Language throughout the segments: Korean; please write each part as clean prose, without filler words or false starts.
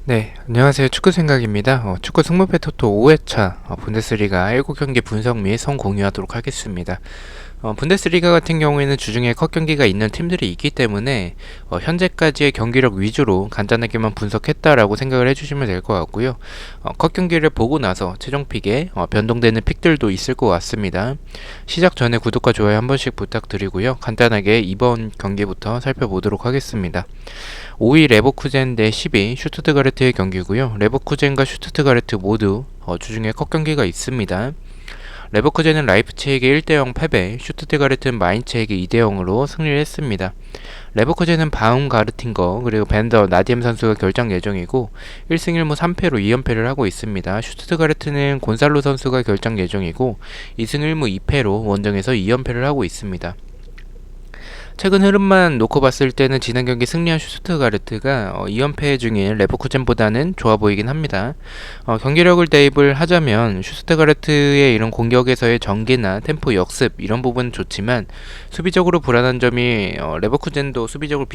네, 안녕하세요. 축구 생각입니다. 축구 승부패 토토 5회차 분데스리가 7경기 분석 및 선 공유하도록 하겠습니다. 분데스리가 같은 경우에는 주중에 컷 경기가 있는 팀들이 있기 때문에 현재까지의 경기력 위주로 간단하게만 분석했다라고 생각을 해주시면 될 것 같고요. 컷 경기를 보고 나서 최종 픽에 변동되는 픽들도 있을 것 같습니다. 시작 전에 구독과 좋아요 한 번씩 부탁드리고요. 간단하게 이번 경기부터 살펴보도록 하겠습니다. 5위 레버쿠젠 대 10위 슈투트가르트의 경기고요. 레버쿠젠과 슈투트가르트 모두 주중에 컷 경기가 있습니다. 레버쿠젠은 라이프치히에게 1대0 패배, 슈투트가르트는 마인츠에게 2대0으로 승리를 했습니다. 레버쿠젠은 바움가르틴거 그리고 벤더 나디엠 선수가 결정 예정이고 1승 1무 3패로 2연패를 하고 있습니다. 슈투트가르트는 곤살로 선수가 결정 예정이고 2승 1무 2패로 원정에서 2연패를 하고 있습니다. 최근 흐름만 놓고 봤을 때는 지난 경기 승리한 슈투트가르트가 2연패 중인 레버쿠젠보다는 좋아 보이긴 합니다. 경기력을 대입을 하자면 슈투트가르트의 이런 공격에서의 전개나 템포 역습 이런 부분은 좋지만 수비적으로 불안한 점이 레버쿠젠도 수비적으로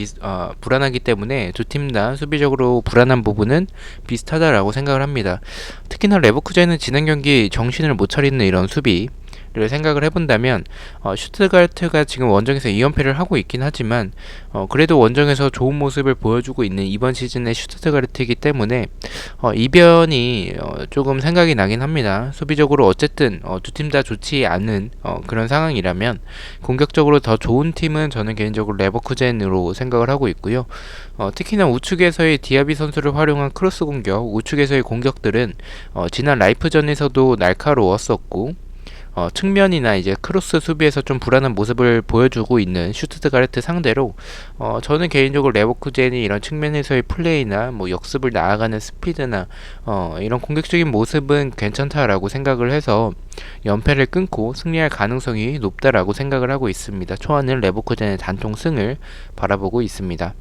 불안하기 때문에 두 팀 다 수비적으로 불안한 부분은 비슷하다라고 생각을 합니다. 특히나 레버쿠젠은 지난 경기 정신을 못 차리는 이런 수비 를 생각을 해본다면 슈트가르트가 지금 원정에서 2연패를 하고 있긴 하지만 그래도 원정에서 좋은 모습을 보여주고 있는 이번 시즌의 슈트가르트이기 때문에 이변이 조금 생각이 나긴 합니다. 수비적으로 어쨌든 두 팀 다 좋지 않은 그런 상황이라면 공격적으로 더 좋은 팀은 저는 개인적으로 레버쿠젠으로 생각을 하고 있고요. 특히나 우측에서의 디아비 선수를 활용한 크로스 공격, 우측에서의 공격들은 지난 라이프전에서도 날카로웠었고 측면이나 이제 크로스 수비에서 좀 불안한 모습을 보여주고 있는 슈투트가르트 상대로 저는 개인적으로 레버쿠젠이 이런 측면에서의 플레이나 뭐 역습을 나아가는 스피드나 이런 공격적인 모습은 괜찮다라고 생각을 해서 연패를 끊고 승리할 가능성이 높다라고 생각을 하고 있습니다. 초안은 레버쿠젠의 단통 승을 바라보고 있습니다.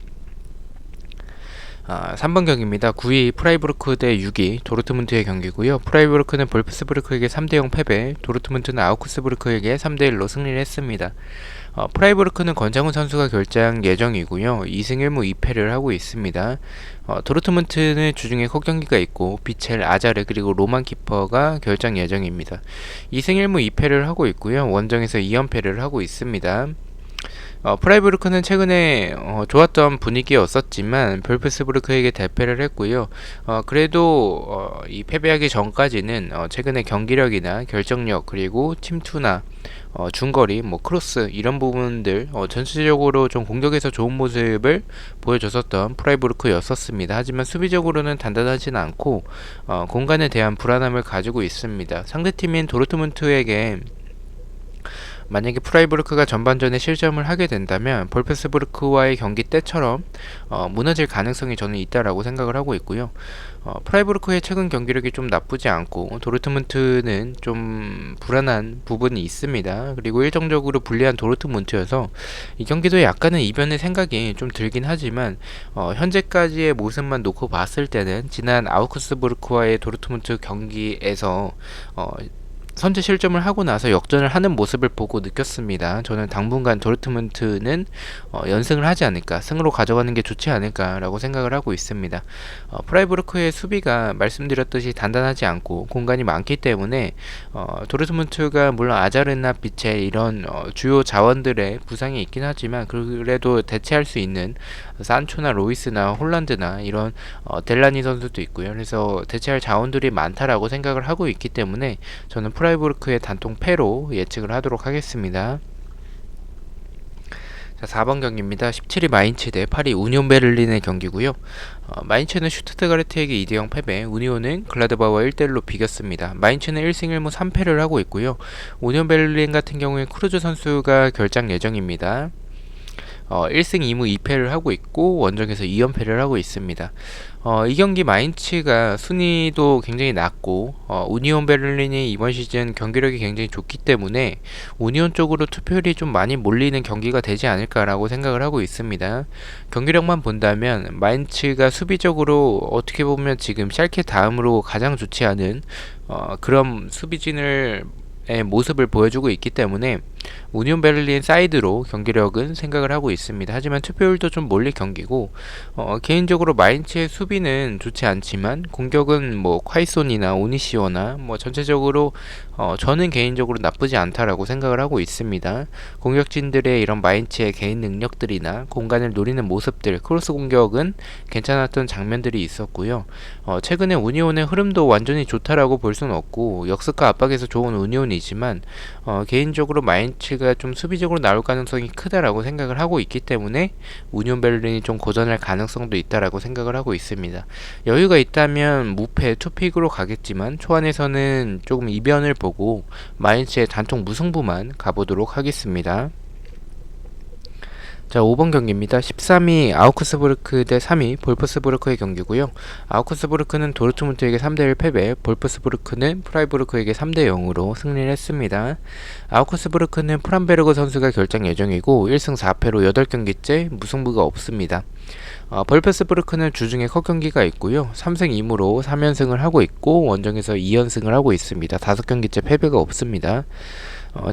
3번 경기입니다. 9위 프라이부르크 대 6위 도르트문트의 경기고요. 프라이부르크는 볼프스부르크에게 3대0 패배, 도르트문트는 아우크스부르크에게 3대1로 승리를 했습니다. 프라이부르크는 권창훈 선수가 결장 예정이고요. 2승 1무 2패를 하고 있습니다. 도르트문트는 주중에 컷 경기가 있고 비첼, 아자르 그리고 로만 키퍼가 결장 예정입니다. 2승 1무 2패를 하고 있고요. 원정에서 2연패를 하고 있습니다. 프라이부르크는 최근에 좋았던 분위기였었지만 볼프스부르크에게 대패를 했고요. 그래도 이 패배하기 전까지는 최근에 경기력이나 결정력 그리고 침투나 중거리, 뭐 크로스 이런 부분들 전체적으로 좀 공격에서 좋은 모습을 보여줬었던 프라이부르크였었습니다. 하지만 수비적으로는 단단하진 않고 공간에 대한 불안함을 가지고 있습니다. 상대팀인 도르트문트에게 만약에 프라이부르크가 전반전에 실점을 하게 된다면 볼프스부르크와의 경기 때처럼 무너질 가능성이 저는 있다라고 생각을 하고 있고요. 프라이부르크의 최근 경기력이 좀 나쁘지 않고 도르트문트는 좀 불안한 부분이 있습니다. 그리고 일정적으로 불리한 도르트문트여서 이 경기도 약간은 이변의 생각이 좀 들긴 하지만 현재까지의 모습만 놓고 봤을 때는 지난 아우크스부르크와의 도르트문트 경기에서 선제 실점을 하고 나서 역전을 하는 모습을 보고 느꼈습니다. 저는 당분간 도르트문트는 연승을 하지 않을까, 승으로 가져가는 게 좋지 않을까라고 생각을 하고 있습니다. 프라이부르크의 수비가 말씀드렸듯이 단단하지 않고 공간이 많기 때문에 도르트문트가 물론 아자르나 비첼 이런 주요 자원들의 부상이 있긴 하지만 그래도 대체할 수 있는 산초나 로이스나 홀란드나 이런 델라니 선수도 있고요. 그래서 대체할 자원들이 많다라고 생각을 하고 있기 때문에 저는 프라이부르크의 단통 패로 예측을 하도록 하겠습니다. 자, 4번 경기입니다. 17위 마인츠 대 8위 우니온 베를린의 경기고요. 마인츠는 슈투트가르트에게 2대0 패배, 우니온은 글라드바와 1대1로 비겼습니다. 마인츠는 1승 1무 3패를 하고 있고요. 우니온 베를린 같은 경우에 크루즈 선수가 결장 예정입니다. 1승 2무 2패를 하고 있고 원정에서 2연패를 하고 있습니다. 이 경기 마인츠가 순위도 굉장히 낮고 우니온 베를린이 이번 시즌 경기력이 굉장히 좋기 때문에 우니온 쪽으로 투표율이 좀 많이 몰리는 경기가 되지 않을까라고 생각을 하고 있습니다. 경기력만 본다면 마인츠가 수비적으로 어떻게 보면 지금 샬케 다음으로 가장 좋지 않은 그런 수비진을 모습을 보여주고 있기 때문에 우니온 베를린 사이드로 경기력은 생각을 하고 있습니다. 하지만 투표율도 좀 몰릴 경기고 개인적으로 마인츠의 수비는 좋지 않지만 공격은 뭐 콰이손이나 오니시오나 뭐 전체적으로 저는 개인적으로 나쁘지 않다라고 생각을 하고 있습니다. 공격진들의 이런 마인츠의 개인 능력들이나 공간을 노리는 모습들, 크로스 공격은 괜찮았던 장면들이 있었고요. 최근에 우니온의 흐름도 완전히 좋다라고 볼 수는 없고 역습과 압박에서 좋은 우니온이지만 개인적으로 마인츠가 좀 수비적으로 나올 가능성이 크다라고 생각을 하고 있기 때문에 우니온 베를린이 좀 고전할 가능성도 있다라고 생각을 하고 있습니다. 여유가 있다면 무패 투픽으로 가겠지만 초안에서는 조금 이변을 보고 마인츠의 단통 무승부만 가보도록 하겠습니다. 자, 5번 경기입니다. 13위 아우크스부르크 대 3위 볼프스부르크의 경기고요. 아우크스부르크는 도르트문트에게 3대1 패배, 볼프스부르크는 프라이부르크에게 3대 0으로 승리를 했습니다. 아우크스부르크는 프람베르그 선수가 결장 예정이고 1승 4패로 8경기째 무승부가 없습니다. 볼프스부르크는 주중에 컷경기가 있고요. 3승 2무로 3연승을 하고 있고 원정에서 2연승을 하고 있습니다. 5경기째 패배가 없습니다.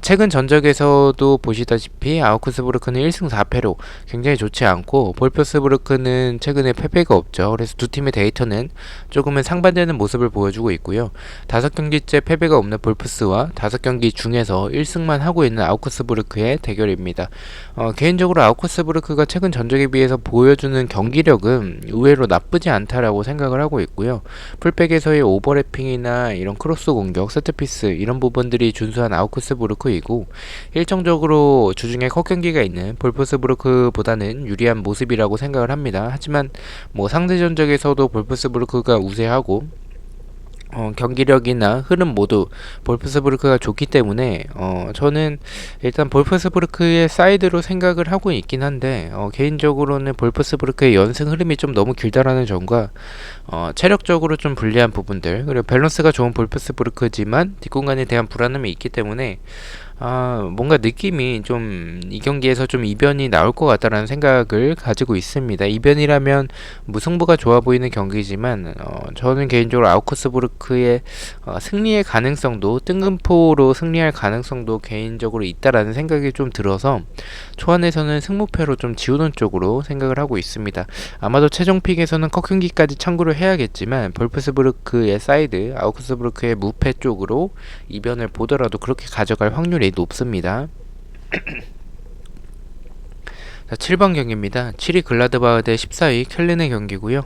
최근 전적에서도 보시다시피 아우크스부르크는 1승 4패로 굉장히 좋지 않고 볼프스부르크는 최근에 패배가 없죠. 그래서 두 팀의 데이터는 조금은 상반되는 모습을 보여주고 있고요. 5경기째 패배가 없는 볼프스와 5경기 중에서 1승만 하고 있는 아우크스부르크의 대결입니다. 개인적으로 아우크스부르크가 최근 전적에 비해서 보여주는 경기력은 의외로 나쁘지 않다라고 생각을 하고 있고요. 풀백에서의 오버래핑이나 이런 크로스 공격, 세트피스 이런 부분들이 준수한 아우크스부르크이고 일정적으로 주중에 컷경기가 있는 볼프스부르크보다는 유리한 모습이라고 생각을 합니다. 하지만 뭐 상대 전적에서도 볼프스부르크가 우세하고 경기력이나 흐름 모두 볼프스부르크가 좋기 때문에 저는 일단 볼프스부르크의 사이드로 생각을 하고 있긴 한데 개인적으로는 볼프스부르크의 연승 흐름이 좀 너무 길다라는 점과 체력적으로 좀 불리한 부분들 그리고 밸런스가 좋은 볼프스부르크지만 뒷공간에 대한 불안함이 있기 때문에 뭔가 느낌이 좀 이 경기에서 좀 이변이 나올 것 같다라는 생각을 가지고 있습니다. 이변이라면 무승부가 좋아 보이는 경기지만 저는 개인적으로 아우크스부르크의 승리의 가능성도 뜬금포로 승리할 가능성도 개인적으로 있다라는 생각이 좀 들어서 초안에서는 승무패로 좀 지우는 쪽으로 생각을 하고 있습니다. 아마도 최종픽에서는 컷경기까지 참고를 해야겠지만 볼프스부르크의 사이드, 아우크스부르크의 무패 쪽으로 이변을 보더라도 그렇게 가져갈 확률이 높습니다. 자, 7번 경기입니다. 7위 글라드바흐 대 14위 켈른의 경기고요.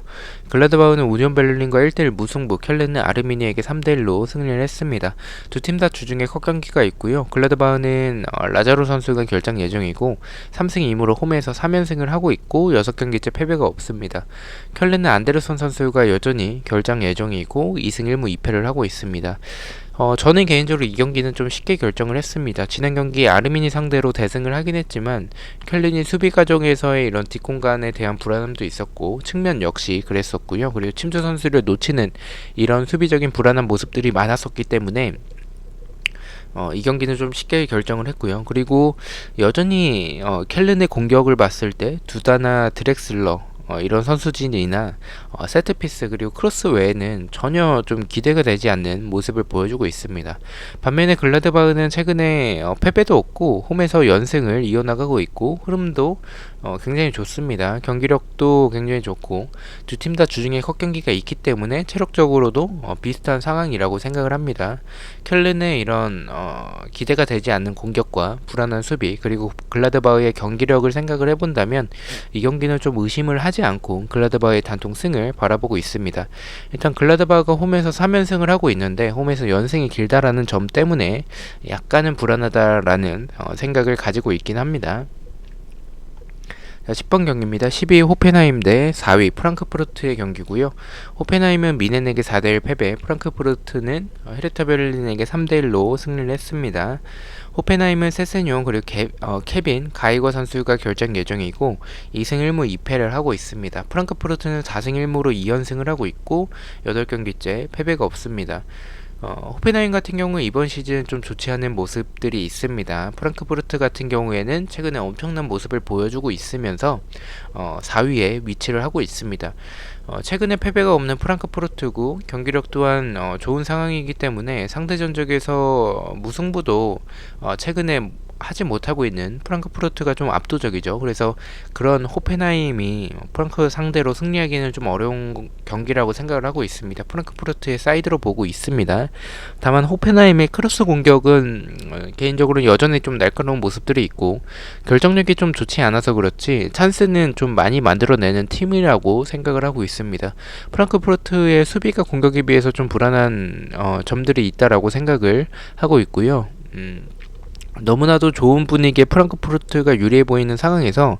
글라드바흐는 우니온 베를린과 1대1 무승부, 켈른은 아르미니에게 3대1로 승리를 했습니다. 두 팀 다 주중에 컷경기가 있고요. 글라드바흐는 라자로 선수가 결장 예정이고 3승 2무로 홈에서 3연승을 하고 있고 6경기째 패배가 없습니다. 켈른은 안데르손 선수가 여전히 결장 예정이고 2승 1무 2패를 하고 있습니다. 저는 개인적으로 이 경기는 좀 쉽게 결정을 했습니다. 지난 경기 아르미니 상대로 대승을 하긴 했지만 켈른이 수비 과정에서의 이런 뒷공간에 대한 불안함도 있었고 측면 역시 그랬었고요. 그리고 침투 선수를 놓치는 이런 수비적인 불안한 모습들이 많았었기 때문에 이 경기는 좀 쉽게 결정을 했고요. 그리고 여전히 켈른의 공격을 봤을 때 두다나 드렉슬러 이런 선수진이나 세트피스 그리고 크로스 외에는 전혀 좀 기대가 되지 않는 모습을 보여주고 있습니다. 반면에 글라드바흐는 최근에 패배도 없고 홈에서 연승을 이어나가고 있고 흐름도 굉장히 좋습니다. 경기력도 굉장히 좋고 두 팀 다 주중에 컷경기가 있기 때문에 체력적으로도 비슷한 상황이라고 생각을 합니다. 켈른의 이런 기대가 되지 않는 공격과 불안한 수비 그리고 글라드바흐의 경기력을 생각을 해본다면 이 경기는 좀 의심을 하지 않고 글라드바흐의 단통 승을 바라보고 있습니다. 일단 글라드바흐가 홈에서 3연승을 하고 있는데 홈에서 연승이 길다라는 점 때문에 약간은 불안하다라는 생각을 가지고 있긴 합니다. 자, 10번 경기입니다. 12위 호펜하임 대 4위 프랑크푸르트의 경기고요. 호펜하임은 미넨에게 4대1 패배, 프랑크푸르트는 헤르타 베를린에게 3대1로 승리를 했습니다. 호펜하임은 세세뇽 그리고 케빈 가이거 선수가 결장 예정이고 2승 1무 2패를 하고 있습니다. 프랑크푸르트는 4승 1무로 2연승을 하고 있고 8경기째 패배가 없습니다. 호펜하임 같은 경우 이번 시즌 좀 좋지 않은 모습들이 있습니다. 프랑크푸르트 같은 경우에는 최근에 엄청난 모습을 보여주고 있으면서 4위에 위치를 하고 있습니다. 최근에 패배가 없는 프랑크푸르트고 경기력 또한 좋은 상황이기 때문에 상대 전적에서 무승부도 최근에 하지 못하고 있는 프랑크푸르트가 좀 압도적이죠. 그래서 그런 호펜하임이 프랑크 상대로 승리하기는 좀 어려운 경기라고 생각을 하고 있습니다. 프랑크푸르트의 사이드로 보고 있습니다. 다만 호펜하임의 크로스 공격은 개인적으로 여전히 좀 날카로운 모습들이 있고 결정력이 좀 좋지 않아서 그렇지 찬스는 좀 많이 만들어내는 팀이라고 생각을 하고 있습니다. 프랑크푸르트의 수비가 공격에 비해서 좀 불안한 점들이 있다라고 생각을 하고 있고요. 너무나도 좋은 분위기에 프랑크푸르트가 유리해 보이는 상황에서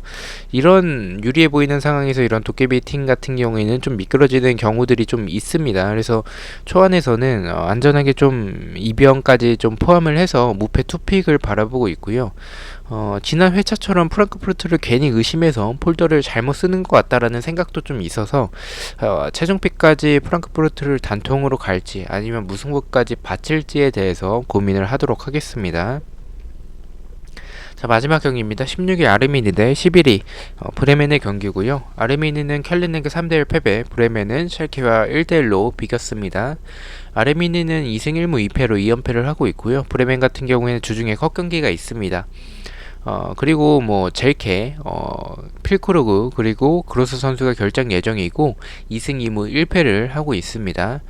이런 유리해 보이는 상황에서 이런 도깨비 팀 같은 경우에는 좀 미끄러지는 경우들이 좀 있습니다. 그래서 초안에서는 안전하게 좀 이변까지 좀 포함을 해서 무패 투픽을 바라보고 있고요. 지난 회차처럼 프랑크푸르트를 괜히 의심해서 폴더를 잘못 쓰는 것 같다라는 생각도 좀 있어서 최종픽까지 프랑크푸르트를 단통으로 갈지 아니면 무승부까지 바칠지에 대해서 고민을 하도록 하겠습니다. 자, 마지막 경기입니다. 16위 아르미니 대 11위 브레멘의 경기고요. 아르미니는 켈린에게 3대1 패배, 브레멘은 샬케와 1대1로 비겼습니다. 아르미니는 2승 1무 2패로 2연패를 하고 있고요. 브레멘 같은 경우에는 주중에 컵경기가 있습니다. 그리고 뭐 젤케, 필크루그 그리고 그로스 선수가 결장 예정이고 2승 2무 1패를 하고 있습니다.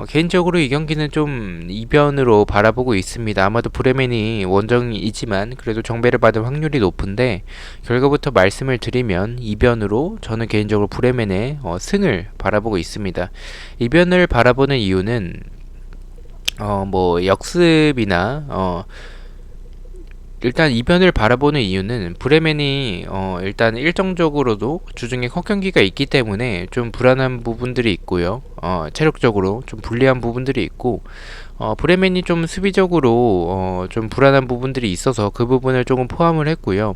개인적으로 이 경기는 좀 이변으로 바라보고 있습니다. 아마도 브레멘이 원정이지만 그래도 정배를 받을 확률이 높은데 결과부터 말씀을 드리면 이변으로 저는 개인적으로 브레멘의 승을 바라보고 있습니다. 이변을 바라보는 이유는 뭐 역습이나 일단 이변을 바라보는 이유는 브레멘이 일단 일정적으로도 주중에 컵경기가 있기 때문에 좀 불안한 부분들이 있고요. 체력적으로 좀 불리한 부분들이 있고 브레멘이 좀 수비적으로 좀 불안한 부분들이 있어서 그 부분을 조금 포함을 했고요.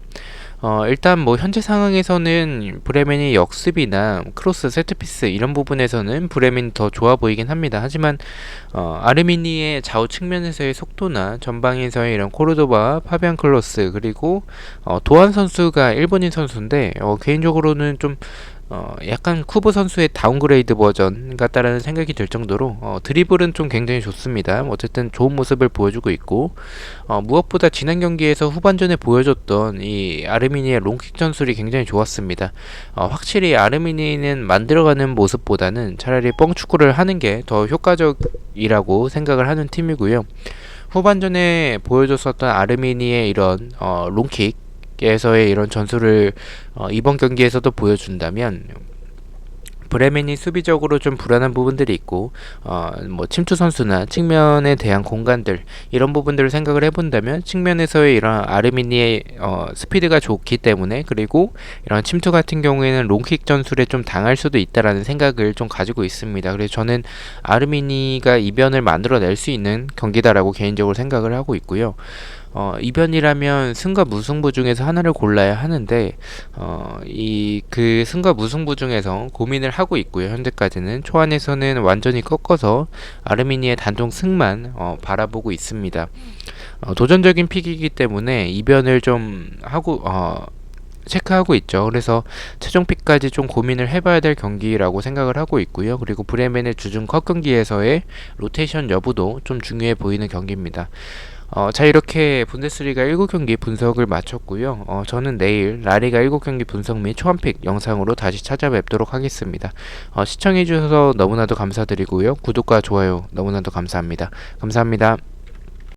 일단 뭐 현재 상황에서는 브레멘이 역습이나 크로스, 세트피스 이런 부분에서는 브레멘이 더 좋아 보이긴 합니다. 하지만 아르미니의 좌우 측면에서의 속도나 전방에서의 이런 코르도바, 파비안 클로스 그리고 도안 선수가 일본인 선수인데 개인적으로는 좀 약간 쿠보 선수의 다운그레이드 버전 같다라는 생각이 들 정도로 드리블은 좀 굉장히 좋습니다. 어쨌든 좋은 모습을 보여주고 있고 무엇보다 지난 경기에서 후반전에 보여줬던 이 아르미니의 롱킥 전술이 굉장히 좋았습니다. 확실히 아르미니는 만들어가는 모습보다는 차라리 뻥축구를 하는 게 더 효과적이라고 생각을 하는 팀이고요. 후반전에 보여줬었던 아르미니의 이런 롱킥 에서의 이런 전술을 이번 경기에서도 보여준다면 브레멘이 수비적으로 좀 불안한 부분들이 있고 뭐 침투 선수나 측면에 대한 공간들 이런 부분들을 생각을 해본다면 측면에서의 이런 아르미니의 스피드가 좋기 때문에 그리고 이런 침투 같은 경우에는 롱킥 전술에 좀 당할 수도 있다라는 생각을 좀 가지고 있습니다. 그래서 저는 아르미니가 이변을 만들어낼 수 있는 경기다라고 개인적으로 생각을 하고 있고요. 이변이라면 승과 무승부 중에서 하나를 골라야 하는데 그 승과 무승부 중에서 고민을 하고 있고요. 현재까지는 초안에서는 완전히 꺾어서 아르미니의 단독 승만 바라보고 있습니다. 도전적인 픽이기 때문에 이변을 좀 하고 체크하고 있죠. 그래서 최종픽까지 좀 고민을 해봐야 될 경기라고 생각을 하고 있고요. 그리고 브레멘의 주중 컵 경기에서의 로테이션 여부도 좀 중요해 보이는 경기입니다. 자, 이렇게 분데스리가 7경기 분석을 마쳤고요. 저는 내일 라리가 7경기 분석 및 초안픽 영상으로 다시 찾아뵙도록 하겠습니다. 시청해주셔서 너무나도 감사드리고요. 구독과 좋아요 너무나도 감사합니다. 감사합니다.